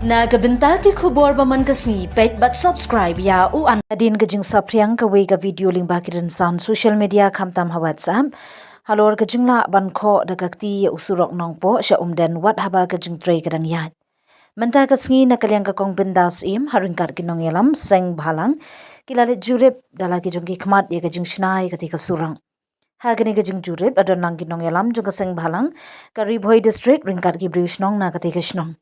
Nagabenta ki khubor baman kasni pet but subscribe ya u an adin gajing sapriang ka we ga video ling bakirin san social media khamtam ha WhatsApp halor gajing la ban kho dagakti usurok nongpo sha umden wat haba gajing trei kadang yat menta kasngi na kalyang ka kong bindas im haringkar ki nong yalam seng bhalang kilale jurep dala ki jong ki khmat ye gajing shnai kati ka surang hagani gajing jurep adon nang ki nong yalam jong ka seng bhalang ka ribhoi district ringkar ki brish nong na kati ka shnong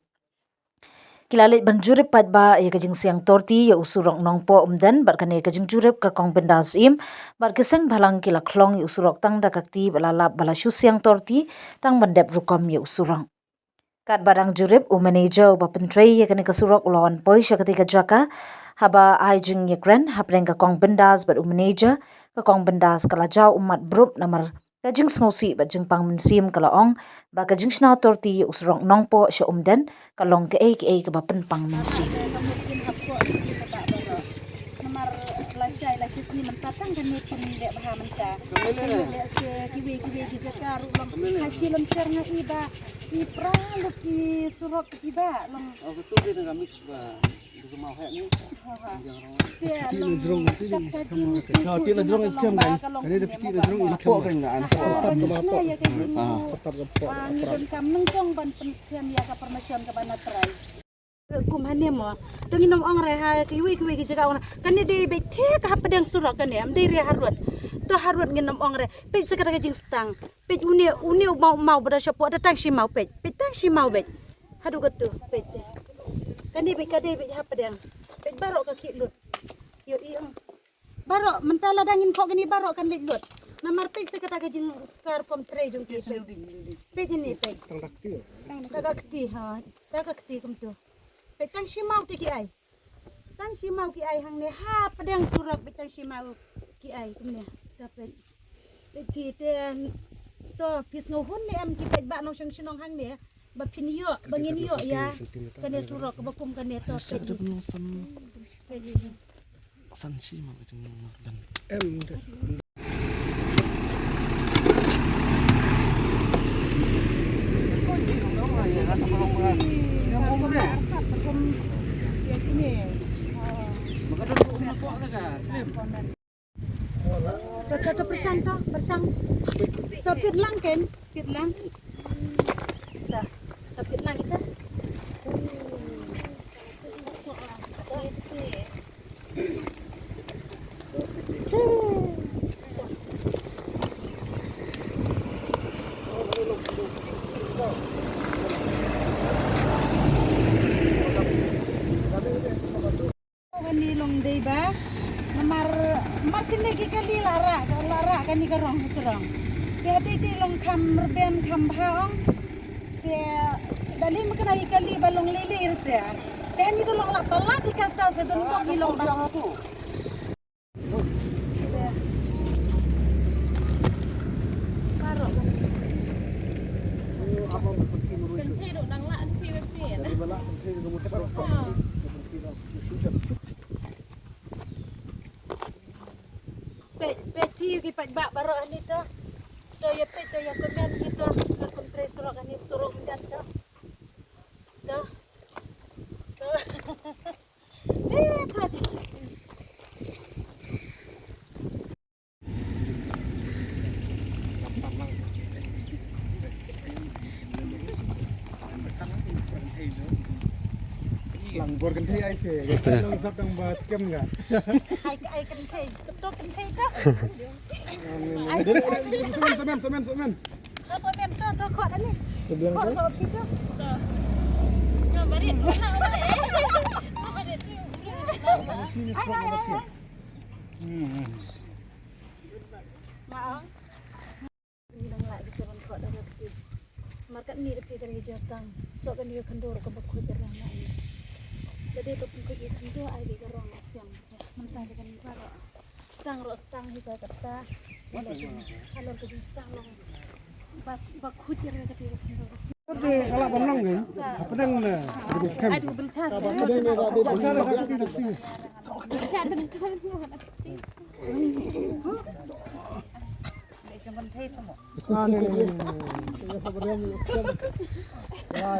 Kilalit banjurip pat ba ya kajing siang torti ya usurok nong po umden bar kane kajing jurip ka kong bendas im bar kiseng balang kila klong ya usurok tang dakakti balalap balasyu siang torti tang bandep rukom ya usurong. Kat barang jurip u manager ba pentrei ya kane kasurok ulawan poi sya ketika jaka haba aijing ya kren hapreng ka kong bendas bar u manager ka kong bendas kalajau umat brup namar kajing snosi ba jing pang mensim kalaong ba kajing shna torti usrong nongpo sya umden kalong ke ke ba penpang mensim Namar lasai ni mentatang kan ni kini dek baha menta. Dek se kiwi ki jakar long hasil lemcernya iba si pralu ki surok tiba long. Oh betul dia dengan mix ba. Itu mau hek ni. Ti le drong ti le skam. No, ti le drong is skam kan. Kan dia ti le drong is skam. Apa kan enggak antar. Ya kan. Tetap gepok. Ni dan kam nengcong ban pensian ya ka permasyam ka bana trai. Kum hane mo tangi nom ong re ha kiwi ki jaga ong kan de be the ka pedang surok kan am de re harut to harut ngin nom ong re pe sekata jing stang pe une mau bada syapo datang si mau pe tang si mau be hadu gatu pe kan de be ha pedang pe barok ka ki lut yo i ong barok mentala dangin kok gini barok kan lut namar pe sekata jing kar pom tre jung ki pe ini pe takakti ha takakti kum tu Petang simau ti ki ai. Tang simau ki ai hang ne ha pedang surak petang simau ki ai kumne. Dapat. Ki te to kis no hun ne am ki pet ba no sing sinong hang ne. Ba pinio bangin yo ya. Kane surak ba kum kane to. San si mau itu ban. Toto bersang. To pit lang ken, pit lang. Dah, to pit lang kita. Ni long day ba? Namar masin lagi kali lara kan ni karong serong. Dia ti long kam reben kam haong. Dia dali makan kali balong lilir sia. Dia ni long la pala di kata se don kok ni long ba. Pet ki pat bak barok ni to. To ya pet to ya komen gitu. Kom tres surok ni surok dan to. To. Tadi. Lang bor kan thei ai se. Long sap dang ba scam ga. Ai kan thei. Tok kan thei to. Semen. Somen to kok ani. Sebelah Kok tu. so gitu. No, barit. Sini strong apa sih? Maang. Nang la di seron kok dah kecil. Markat ni depi kan hijastang. So kan dia kendor ke bakut derang lain. Jadi tu pun kau kendor ai di garong asyam. Mentang dengan karo. Stang hika kata. Kalau ke stang long. Pas bakut derang ketika kendor. Ada kalau benang kan? Apa dang na? Jadi scam. Aduh bencana. Apa dang na ada bencana satu tidak sih. Bencana kan. Jangan thei semua. Ah ni. Ya sebenarnya scam. Wah.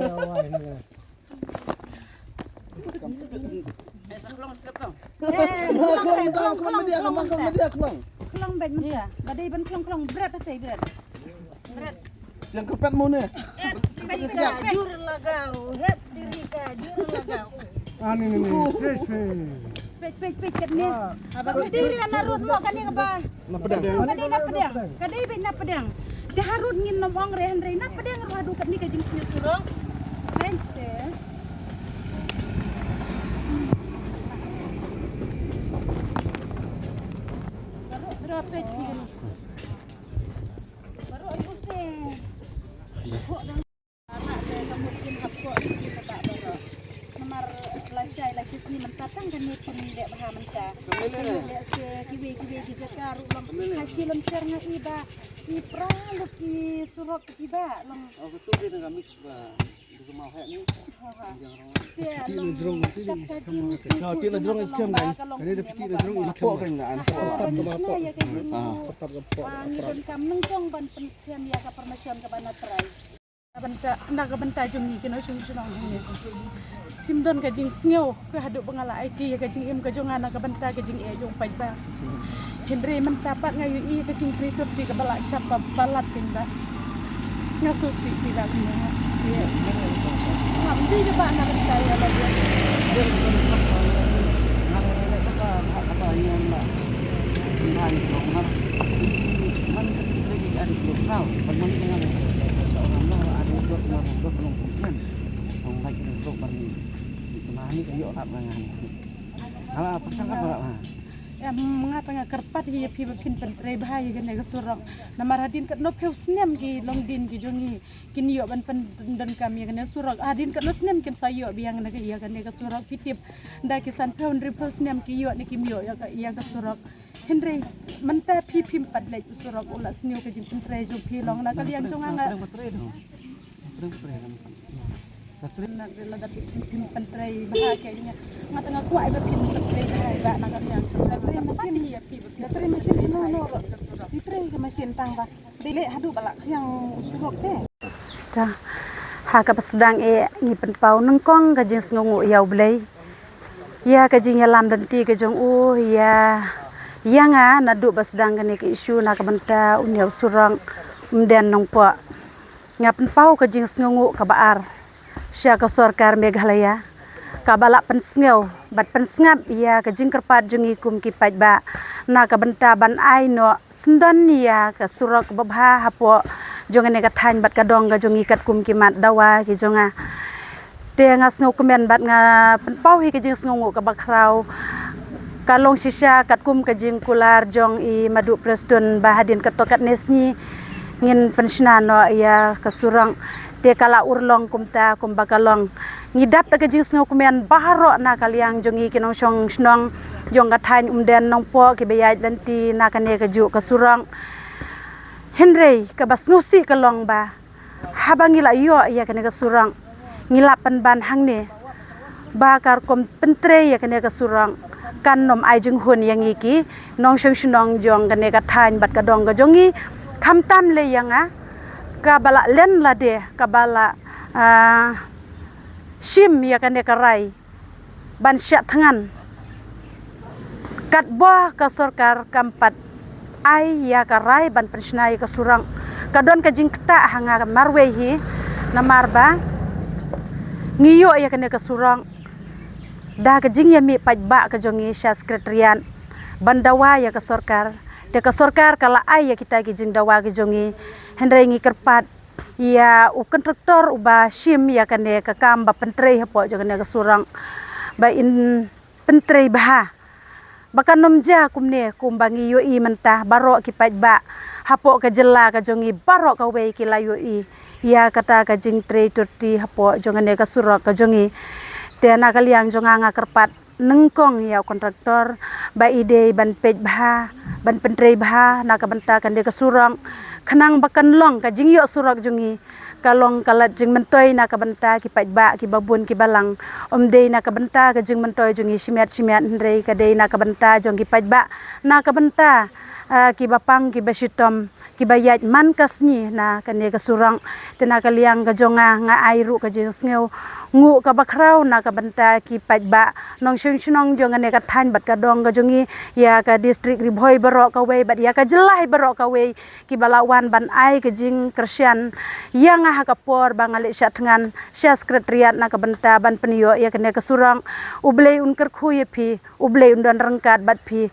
Kelang media kelang. Kelong beg muka. Badai ban kelong berat atau berat. Berat. Siang kerpet mau nih. Jur lagau, het diri ka, jur lagau. Ani fresh. Pej kat ni. Abang diri anak rut mo kani ka Na pedang. Kadai na pedang. Kadai beg na pedang. Dia harut ngin nomong rehan na pedang radu kat ni ka jing sini surong. Rente. Berapa pej ni? Baru aku se. Kok dah anak saya kamu bikin hapko ini kata baru. Nomor lasai sini mentatang kan ni pun dia bahar mentah. Dia se kiwi kita karu lam hasil lam cerna iba. Si pralu ki surok tiba lam. Oh betul dia dengan mix ba. Duga mau hay ni. Dia Ti lam. na drong ti ni. Nah, ti na drong iskem kan. Ini ada ti na drong iskem. Pok kan ngan. Nah, ya kayak gitu. Tetap ke Ngidon kam nengkong ban pensian ya ka permasyam ka banat try. Benta jom ni kena sunong ni. Himdon ka jing sngew ka hadu pengala IT ka jing im ka jong ana ka benta ka jing e jong pai ba. Henry mentapat ngayu i ka jing kritur di ka balak syapa balat pinda. Ngasusi tidak kena ngasusi. Ngamdi coba anak benta ya lagi. Ya mengapa kerpat hiya pi bapin pentre bahaya kan ga surang namar hadin kat no peu snem ki long din ki jongi kin yo ban pen dan kami kan surang hadin kat no snem kin sayo biang na ga iya kan ga surang pitip nda ki san peu ndri peu snem ki yo ni kim yo ya ga iya ga surang Henry menta pi pim pat lek surang ulas snew ka jim pentre jo pi long na kalian jonga na la da pim pentre bahaya matanga kuai bapin pentre bahaya na kalian mesin hiya pi bateri mesin ino no diteri ke mesin tang ba dile hadu balak yang surok te ta ha ka sedang ni penpau nengkong ka jing ngungu yau blai ya ka jing lam dan ti ka jong ya nga na du basdang ka ni ke isu na ka benta unyau surang mden nong po nga penpau ka jing ngungu ka baar sya ka sarkar Meghalaya kabala pensngeu bat pensngap ia ka jingkerpat jungi kum ki paj ba na ka benta ban ai no sendan ia ka surok babha hapo jongane ka thain bat ka dong ga jungi kat kum ki mat dawa ki jonga te ngas ngau kemen bat nga penpau hi ka jing sngongu ka bakrau kalong sisya kat kum ka jing kular jong i madu presdon bahadin ka tokat nesni ngin pensna no ia ka surang te kala urlong kumta kumbakalong ngidap ta kajing sngo kumen baharo na kaliang jongi kinong song snong jong gathain umden nong po ki bayai lanti na kane kaju kasurang Henry ka basngusi kalong ba habangila yo ya kane kasurang ngilapan ban hangne bakar kom pentre ya kane kasurang kan nom ai jing hun yang iki nong song snong jong kane gathain bat kadong ga jongi khamtam le yanga kabala len la de kabala shim ya kan karai ban syak tangan kat boh ka sarkar kampat ai ya karai ban pensnai ka surang kadon ka jingkta hanga marwehi na marba ngiyo ya kan ka surang da ka jing ya mi pajba ka jongi sya sekretarian bandawa ya ka sarkar de ka sarkar kala ai ya kita ki jing dawa ki jongi hendrai ngi kerpat ya u kontraktor uba shim ya kane ka kamba pentre hapo jogane ka surang ba in pentre bah bakan nomja kumne kumbangi yo i mentah baro ki pajba hapo ka jela ka jongi baro ka we ki layo i ya kata ka jing tre turti hapo jogane ka surak ka jongi te na kaliang jonga nga kerpat nengkong ya kontraktor ba ide ban pejbha ban pentre bah na ka benta kan de ka surang kenang bakan long ka jing yo surak jungi kalong kalat jing mentoy na ka benta ki pajba ki babun ki balang omde na ka benta ka jing mentoy jungi simet ndrei ka de na ka benta jong ki pajba na ka benta ki bapang ki basitom kibayat man kasni na kani kasurang tina kaliang kajonga nga airu kajing sngew ngu ka bakrau na ka banta ki pajba nong shunong jong ane ka than bat ka dong ka jongi ya ka district ribhoi barok ka we bat ya ka jelai barok ka we ki balawan ban ai kajing kersian yang ha ka por bangale sya dengan sya sekretariat na ka banta ban penio ya kani kasurang ublei unker khuye phi ublei undon rengkat bat phi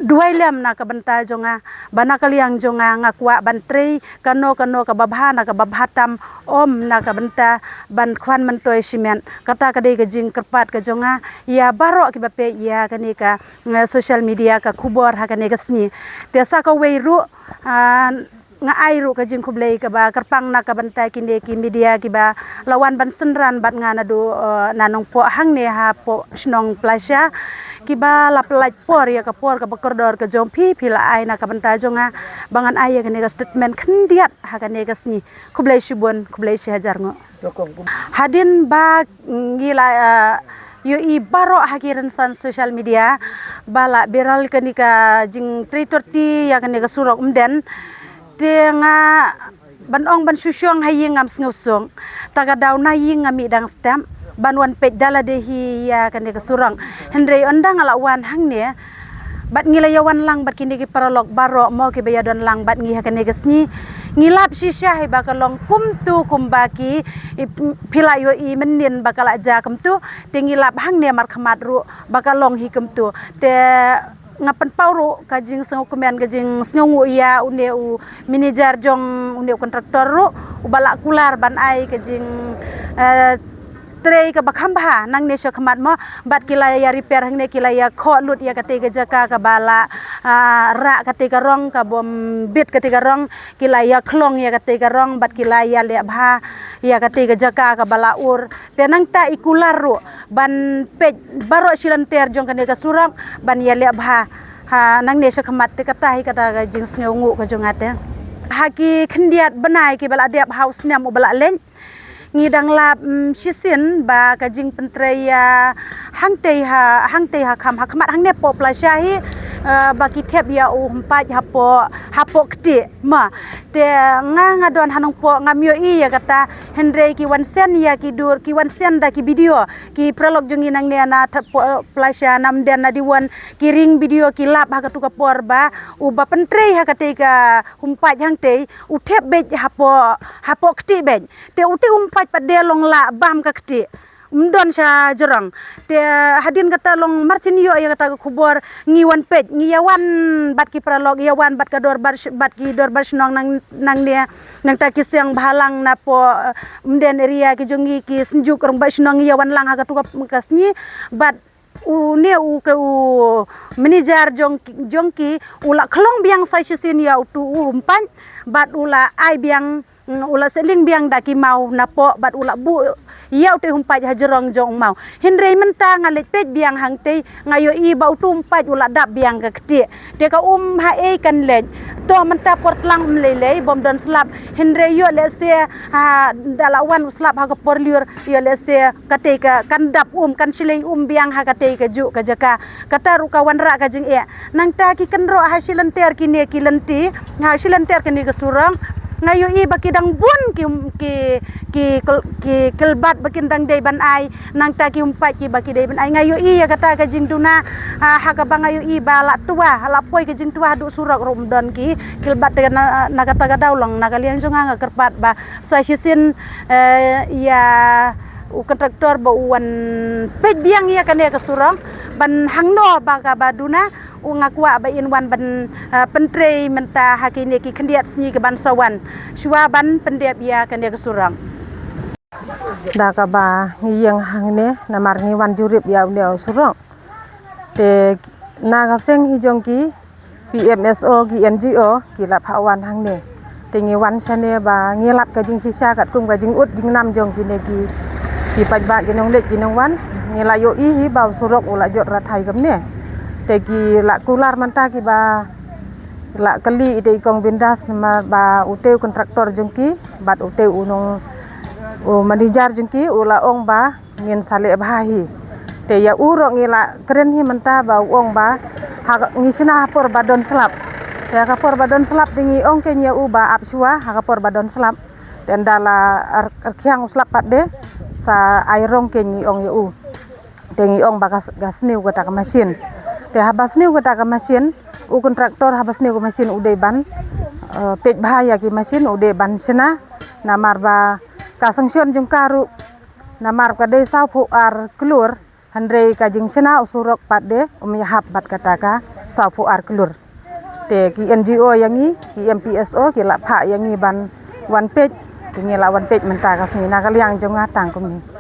duai lem na ka banta jonga bana kaliang jonga ngakwa bantrei kano ka babhana ka babhatam om na ka banta ban khwan mantoi simen kata ka dei ka jing kerpat ka jonga ya barok ki bape ya kani ka social media ka khubor ha kani ka sni tesa ka weiru nga airu ka jing kublei ka ba kerpang na ka banta kinde ki media ki ba lawan ban senran bat ngana do nanong po hang ne ha po snong plasya kiba lapelaj por ya ka bakordor ka jong phi la ai na ka banta jonga bangan ai ya ka statement khndiat ha ka ne ka sni kublai shibon kublai shi hajar ngo hadin ba ngila yo i baro hakiran san social media bala viral kanika jing 330 ya ka ne ka surok umden tenga banong ban susyong haying am snusong taga daw na ying ami dang stamp banwan pej dala dehi ya kan ka surang hendrei ondang ala wan hang ne bat ngilayawan lang bat kini ki paralog baro mo ki bayadon lang bat ngi kan ka sni ngilap sisya he bakalong kumtu kumbaki pilayo i menin bakala ja kumtu tingilap hang ne mar khamat ru bakalong hi kumtu te ngapan pauru kajing sengu kemen kajing sengu ya une u manager jong une kontraktor ru ubala kular ban ai kajing trei ka bakhamba nang ne khamat mo bat kilaya repair hang ne kilaya kho lut ya kate ka jaka ka bala ra kate ka rong ka bom bit kate ka rong kilaya khlong ya kate ka rong bat kilaya le bha ya kate ka jaka ka bala ur te nang ta ikular ru ban pej baro silanter jong kane ka surang ban ya le bha ha nang ne khamat te kata hi kata ka jing sngu ka jongate haki khndiat banai ki bala diap house nyam ubala len ngidang lap sisin ba kajing pentraya hangtei ha kham ha khamat hang ne po plasyahi baki thep ya u humpat hapo kti ma te nga don hanong po ngamyo i ya kata hendrei ki wansen ya ki dur ki wansen da ki video ki prolog jungi nang ne na plasya nam den na diwan ki ring video ki lap ha ka tu ka por ba u ba pentrei ha kate ka humpat hangtei u thep bej hapo kti bej te u te humpat pada long la bam kakti umdon sya jerang te hadin kata long marcin yo ya kata kubor ngiwan pej ngiyawan bat ki pralog yawan bat ka dor bat ki dor bar snong nang dia nang ta ki siang bahalang na po umden area ki jongi ki senjuk rong bat snong yawan lang ha ka kasni bat u manager jongki ula khlong biang sai sisin ya tu umpan bat ula ai biang ula seling biang daki mau napo bat ula bu yau te humpai hajerong jong mau hindrei menta ngalet pej biang hangtei ngayo i bau tumpai ula dap biang ka kti te ka ha e kan let to menta portlang mlelei bom don slap hindrei yo le se dalawan slap ha ka porliur yo le se kate ka kan dap kan silei biang ha kate ka ju ka jaka kata ru kawan ra ka jing e nang ta ki kan ro hasilan ter ki ne ki lenti hasilan ter ki ka surang ngayo i bakidang bun ki kelbat bakindang day ban ay nang ta ki humpat ki bakiday ban ay ngayo i kata ka jingduna hakaba ngayo i bala tua halapoy ka jing tua du surak rumdon ki kelbat na kata ka daw lang nakaliang nga kerpat ba sa sisin ya kontraktor ba uwan pej biang ya kane ka surang ban hangno ba ka baduna ngakwa ba inwan ban pentrei menta hakini ki khendiat sni ke ban sawan shwa ban pendep ya kan dia kesurang da ka ba ngiyang hangne namar ngi wan jurip ya unde surang te na ka seng hi jongki PMSO ki NGO ki lap hawan hangne te ngi wan sane ba ngilap ka jing sisa kat kum ka jing ut jing nam jongki ne ki pajba ki nong let ki nong wan ngilayo i hi ba surok ula jot rathai kam ne tegi la kular manta ki ba la kali ite kong bindas ma ba uteu kontraktor jengki bat uteu unong manager jengki ula ong ba ngin sale bahi te ya uro ngila keren hi manta ba ong ba ha ngisina hapor ba don slap Ya kapor badon selap dingi ong kenya uba apsua kapor badon selap dan dala arkyang uslap patde sa airong kenyi ong yu tengi ong bakas gasniu kata ka mesin te habas niu kata ka mesin u kontraktor habas niu ka mesin ude ban pej bahaya ki mesin ude ban sena namar ba kasangsion jung karu namar ka de sau pu ar kelur handrei ka jing sena usurok patde umyahap bat kata ka sau pu ar kelur te ki NGO yangi ki MPSO ki la pha yangi ban one page tingi la one page menta ka sini nakaliang jong ngatang kumi